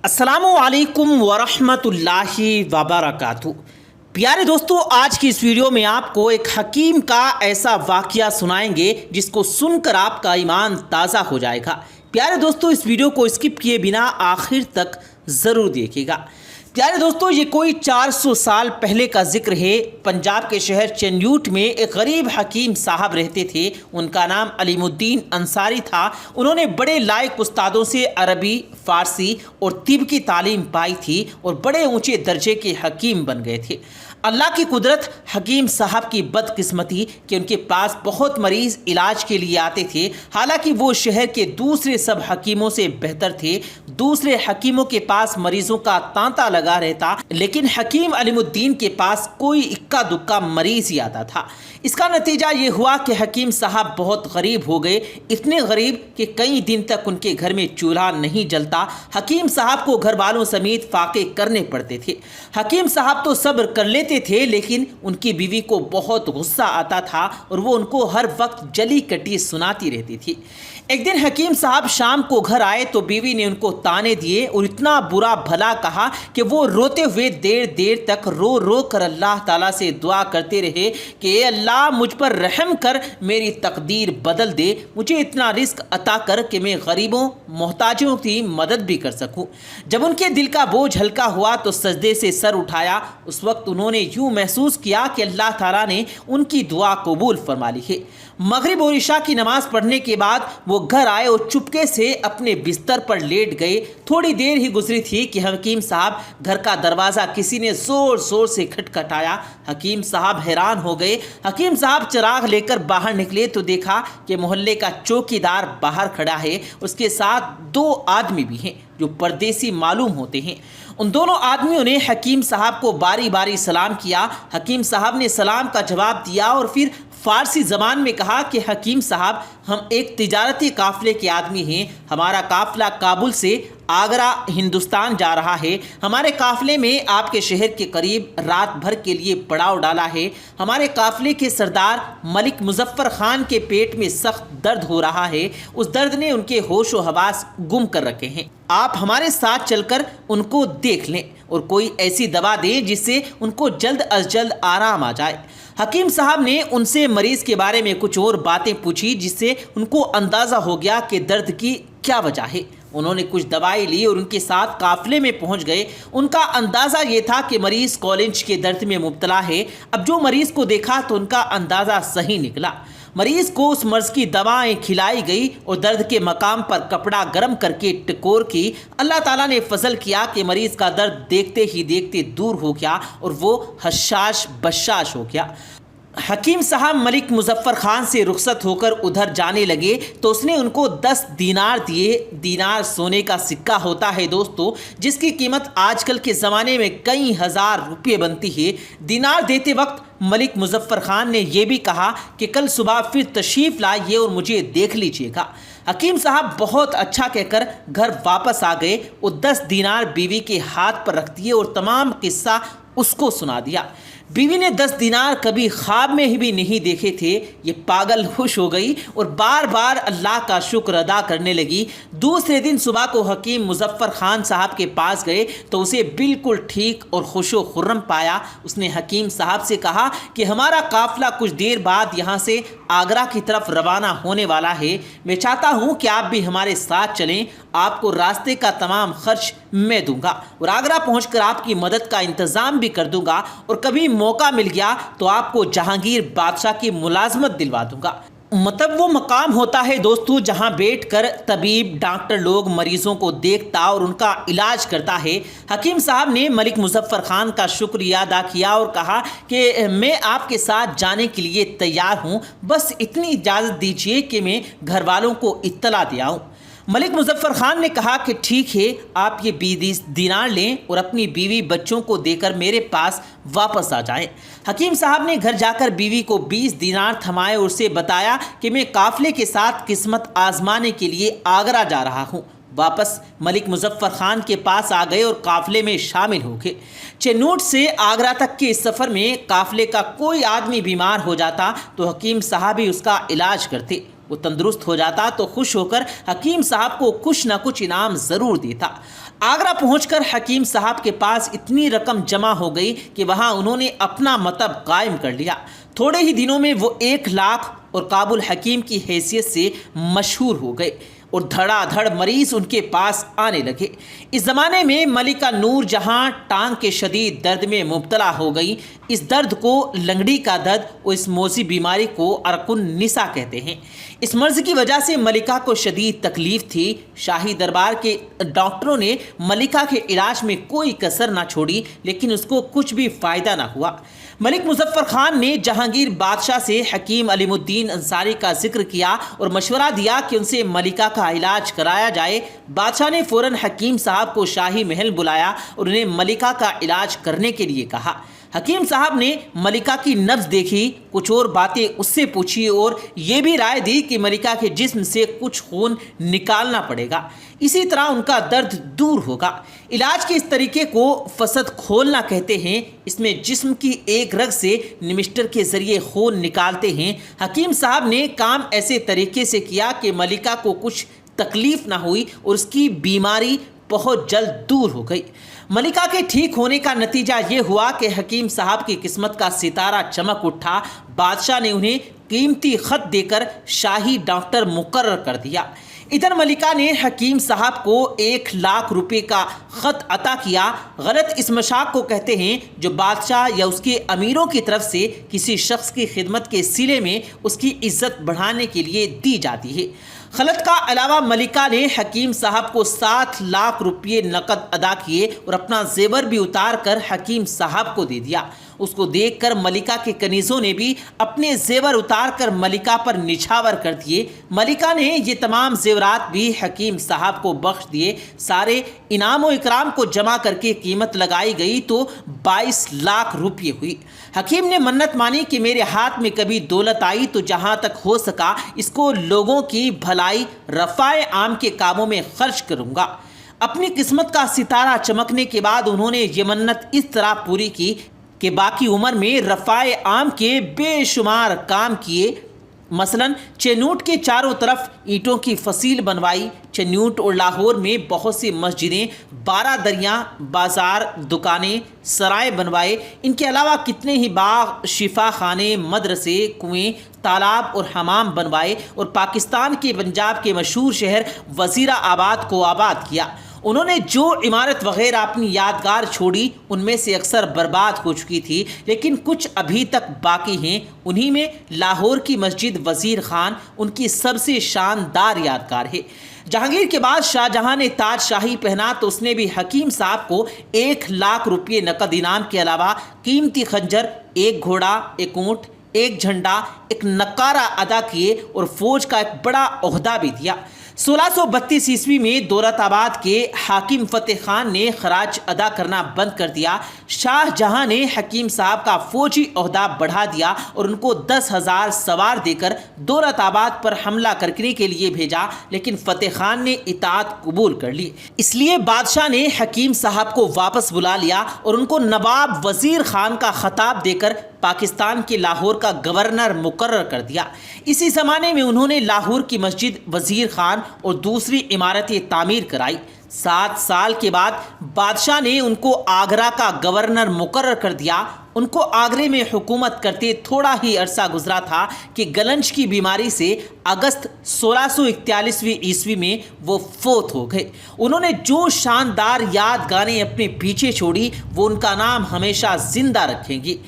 अस्सलामुअलैकुम वरहमतुल्लाहि वबरकातुहू। प्यारे दोस्तों, आज की इस वीडियो में आपको एक हकीम का ऐसा वाक़या सुनाएंगे जिसको सुनकर आपका ईमान ताज़ा हो जाएगा। प्यारे दोस्तों, इस वीडियो को स्किप किए बिना आखिर तक ज़रूर देखिएगा। प्यारे दोस्तों, ये कोई 400 साल पहले का जिक्र है। पंजाब के शहर चंदूट में एक गरीब हकीम साहब रहते थे। उनका नाम अलीमुद्दीन अंसारी था। उन्होंने बड़े लायक उस्तादों से अरबी, फ़ारसी और तिब की तालीम पाई थी और बड़े ऊंचे दर्जे के हकीम बन गए थे। अल्लाह की कुदरत, हकीम साहब की बदकिस्मती कि उनके पास बहुत मरीज़ इलाज के लिए आते थे। हालांकि वो शहर के दूसरे सब हकीमों से बेहतर थे। दूसरे हकीमों के पास मरीज़ों का तांता लगा रहता, लेकिन हकीम अलीमुद्दीन के पास कोई इक्का दुक्का मरीज़ ही आता था। इसका नतीजा ये हुआ कि हकीम साहब बहुत गरीब हो गए। इतने गरीब कि कई दिन तक उनके घर में चूल्हा नहीं जलता। हकीम साहब को घर वालों समेत फाके करने पड़ते थे। हकीम साहब तो सब्र कर लेते थे, लेकिन उनकी बीवी को बहुत गुस्सा आता था और वो उनको हर वक्त जली कटी सुनाती रहती थी। एक दिन हकीम साहब शाम को घर आए तो बीवी ने उनको ताने दिए और इतना बुरा भला कहा कि वो रोते हुए देर देर तक रो रो कर अल्लाह ताला से दुआ करते रहे कि अल्लाह मुझ पर रहम कर, मेरी तकदीर बदल दे, मुझे इतना रिस्क अता कर कि मैं गरीबों मोहताजों की मदद भी कर सकूं। जब उनके दिल का बोझ हल्का हुआ तो सजदे से सर उठाया। उस वक्त उन्होंने यूँ महसूस किया कि अल्लाह ताला ने उनकी दुआ कबूल फरमा ली है। मगरिब और इशा की नमाज़ पढ़ने के बाद वो घर आए और चुपके से अपने बिस्तर पर लेट गए। थोड़ी देर ही गुजरी थी कि हकीम साहब घर का दरवाज़ा किसी ने ज़ोर ज़ोर से खटखटाया। हकीम साहब हैरान हो गए। हकीम साहब चिराग लेकर बाहर निकले तो देखा कि मोहल्ले का चौकीदार बाहर खड़ा है। उसके साथ दो आदमी भी हैं जो परदेसी मालूम होते हैं। उन दोनों आदमियों ने हकीम साहब को बारी बारी सलाम किया। हकीम साहब ने सलाम का जवाब दिया और फिर फ़ारसी ज़बान में कहा कि हकीम साहब, हम एक तिजारती काफ़िले के आदमी हैं। हमारा काफ़िला काबुल से आगरा हिंदुस्तान जा रहा है। हमारे काफ़िले में आपके शहर के करीब रात भर के लिए पड़ाव डाला है। हमारे काफ़िले के सरदार मलिक मुजफ्फर खान के पेट में सख्त दर्द हो रहा है। उस दर्द ने उनके होश व हवास गुम कर रखे हैं। आप हमारे साथ चलकर उनको देख लें और कोई ऐसी दवा दें जिससे उनको जल्द अज जल्द आराम आ जाए। हकीम साहब ने उनसे मरीज़ के बारे में कुछ और बातें पूछी जिससे उनको अंदाज़ा हो गया कि दर्द की क्या वजह है। उन्होंने कुछ दवाई ली और उनके साथ काफ़िले में पहुंच गए। उनका अंदाज़ा ये था कि मरीज़ कॉलेज के दर्द में मुब्तला है। अब जो मरीज़ को देखा तो उनका अंदाज़ा सही निकला। मरीज़ को उस मर्ज़ की दवाएं खिलाई गई और दर्द के मकाम पर कपड़ा गर्म करके टकोर की। अल्लाह ताला ने फजल किया कि मरीज़ का दर्द देखते ही देखते दूर हो गया और वो हशाश बशाश हो गया। हकीम साहब मलिक मुजफ्फर खान से रुखसत होकर उधर जाने लगे तो उसने उनको 10 दीनार दिए। दीनार सोने का सिक्का होता है दोस्तों, जिसकी कीमत आजकल के ज़माने में कई हज़ार रुपये बनती है। दीनार देते वक्त मलिक मुजफ्फर खान ने यह भी कहा कि कल सुबह फिर तशरीफ़ लाइए और मुझे देख लीजिएगा। हकीम साहब बहुत अच्छा कहकर घर वापस आ गए और 10 दीनार बीवी के हाथ पर रख दिए और तमाम किस्सा उसको सुना दिया। बीवी ने 10 दीनार कभी ख्वाब में ही भी नहीं देखे थे। ये पागल खुश हो गई और बार बार अल्लाह का शुक्र अदा करने लगी। दूसरे दिन सुबह को हकीम मुजफ्फर खान साहब के पास गए तो उसे बिल्कुल ठीक और खुशो खुर्रम पाया। उसने हकीम साहब से कहा कि हमारा काफ़िला कुछ देर बाद यहाँ से आगरा की तरफ रवाना होने वाला है। मैं चाहता हूँ कि आप भी हमारे साथ चलें। आपको रास्ते का तमाम खर्च मैं दूंगा और आगरा पहुँचकर आपकी मदद का इंतज़ाम भी कर दूंगा और कभी मौका मिल गया तो आपको जहांगीर बादशाह की मुलाजमत दिलवा दूंगा। मतलब वो मकाम होता है दोस्तों जहां बैठकर तबीब डॉक्टर लोग मरीज़ों को देखता और उनका इलाज करता है। हकीम साहब ने मलिक मुजफ्फर खान का शुक्रिया अदा किया और कहा कि मैं आपके साथ जाने के लिए तैयार हूं, बस इतनी इजाज़त दीजिए कि मैं घर वालों को इत्तला दे आऊँ। मलिक मुजफ्फर खान ने कहा कि ठीक है, आप ये 20 दीनार लें और अपनी बीवी बच्चों को देकर मेरे पास वापस आ जाएं। हकीम साहब ने घर जाकर बीवी को 20 दीनार थमाए और उसे बताया कि मैं काफ़िले के साथ किस्मत आजमाने के लिए आगरा जा रहा हूँ। वापस मलिक मुजफ्फर खान के पास आ गए और काफ़िले में शामिल हो गए। चेन्नूट से आगरा तक के इस सफ़र में काफ़िले का कोई आदमी बीमार हो जाता तो हकीम साहब ही उसका इलाज करते। वो तंदुरुस्त हो जाता तो खुश होकर हकीम साहब को कुछ न कुछ इनाम ज़रूर देता। आगरा पहुंचकर हकीम साहब के पास इतनी रकम जमा हो गई कि वहां उन्होंने अपना मतब कायम कर लिया। थोड़े ही दिनों में वो 1 लाख और काबुल हकीम की हैसियत से मशहूर हो गए और धड़ाधड़ मरीज उनके पास आने लगे। इस ज़माने में मलिका नूर जहां टांग के शदीद दर्द में मुब्तला हो गई। इस दर्द को लंगड़ी का दर्द और इस मौजी बीमारी को अरकुन निसा कहते हैं। इस मर्ज़ की वजह से मलिका को शदीद तकलीफ़ थी। शाही दरबार के डॉक्टरों ने मलिका के इलाज में कोई कसर ना छोड़ी, लेकिन उसको कुछ भी फ़ायदा ना हुआ। मलिक मुजफ्फर खान ने जहांगीर बादशाह से हकीम अलीमुद्दीन अंसारी का जिक्र किया और मशवरा दिया कि उनसे मलिका का इलाज कराया जाए। बादशाह ने फ़ौरन हकीम साहब को शाही महल बुलाया और उन्हें मलिका का इलाज करने के लिए कहा। हकीम साहब ने मलिका की नब्ज़ देखी, कुछ और बातें उससे पूछी और ये भी राय दी कि मलिका के जिस्म से कुछ खून निकालना पड़ेगा, इसी तरह उनका दर्द दूर होगा। इलाज के इस तरीके को फसद खोलना कहते हैं। इसमें जिस्म की एक रग से निमिस्टर के ज़रिए खून निकालते हैं। हकीम साहब ने काम ऐसे तरीके से किया कि मलिका को कुछ तकलीफ़ ना हुई और उसकी बीमारी बहुत जल्द दूर हो गई। मलिका के ठीक होने का नतीजा ये हुआ कि हकीम साहब की किस्मत का सितारा चमक उठा। बादशाह ने उन्हें कीमती ख़त देकर शाही डॉक्टर मुकर्रर कर दिया। इधर मलिका ने हकीम साहब को 1 लाख रुपए का ख़त अता किया। गलत इस मशाक को कहते हैं जो बादशाह या उसके अमीरों की तरफ से किसी शख्स की खिदमत के सिले में उसकी इज्जत बढ़ाने के लिए दी जाती है। खलत का अलावा मलिका ने हकीम साहब को 7 लाख रुपये नकद अदा किए और अपना जेवर भी उतार कर हकीम साहब को दे दिया। उसको देखकर मलिका के कनीज़ों ने भी अपने जेवर उतार कर मलिका पर निछावर कर दिए। मलिका ने ये तमाम जेवरात भी हकीम साहब को बख्श दिए। सारे इनाम व इकराम को जमा करके कीमत लगाई गई तो 22 लाख रुपये हुई। हकीम ने मन्नत मानी कि मेरे हाथ में कभी दौलत आई तो जहाँ तक हो सका इसको लोगों की भलाई रफ़ाए आम के कामों में खर्च करूँगा। अपनी किस्मत का सितारा चमकने के बाद उन्होंने ये मन्नत इस तरह पूरी की कि बाकी उम्र में रफ़ाए आम के बेशुमार काम किए। मसलन चेन्नूट के चारों तरफ ईंटों की फसील बनवाई। चेन्नूट और लाहौर में बहुत सी मस्जिदें, 12 दरिया, बाज़ार, दुकानें, सराय बनवाए। इनके अलावा कितने ही बाग, शिफा खाने, मदरसे, कुएं, तालाब और हमाम बनवाए और पाकिस्तान के पंजाब के मशहूर शहर वज़ीराबाद को आबाद किया। उन्होंने जो इमारत वगैरह अपनी यादगार छोड़ी उनमें से अक्सर बर्बाद हो चुकी थी, लेकिन कुछ अभी तक बाकी हैं। उन्हीं में लाहौर की मस्जिद वज़ीर खान उनकी सबसे शानदार यादगार है। जहांगीर के बाद शाहजहां ने ताज शाही पहना तो उसने भी हकीम साहब को 1 लाख रुपये नकद इनाम के अलावा कीमती खंजर, 1 घोड़ा, 1 ऊँट, 1 झंडा, 1 नकारा अदा किए और फौज का एक बड़ा ओहदा भी दिया। 1632 ईस्वी में दौलताबाद के हाकिम फतेह खान ने खराज अदा करना बंद कर दिया। शाहजहां ने हकीम साहब का फौजी ओहदा बढ़ा दिया और उनको 10,000 सवार देकर दौलताबाद पर हमला करने के लिए भेजा, लेकिन फतेह खान ने इताअत कबूल कर ली। इसलिए बादशाह ने हकीम साहब को वापस बुला लिया और उनको नवाब वज़ीर खान का खिताब देकर पाकिस्तान के लाहौर का गवर्नर मुकर्रर कर दिया। इसी ज़माने में उन्होंने लाहौर की मस्जिद वज़ीर खान और दूसरी इमारतें तामीर कराई। 7 साल के बाद बादशाह ने उनको आगरा का गवर्नर मुकर्रर कर दिया। उनको आगरे में हुकूमत करते थोड़ा ही अरसा गुजरा था कि गलंज की बीमारी से अगस्त 1641 ईस्वी में वो फोत हो गए। उन्होंने जो शानदार यादगारें अपने पीछे छोड़ी वो उनका नाम हमेशा जिंदा रखेंगी।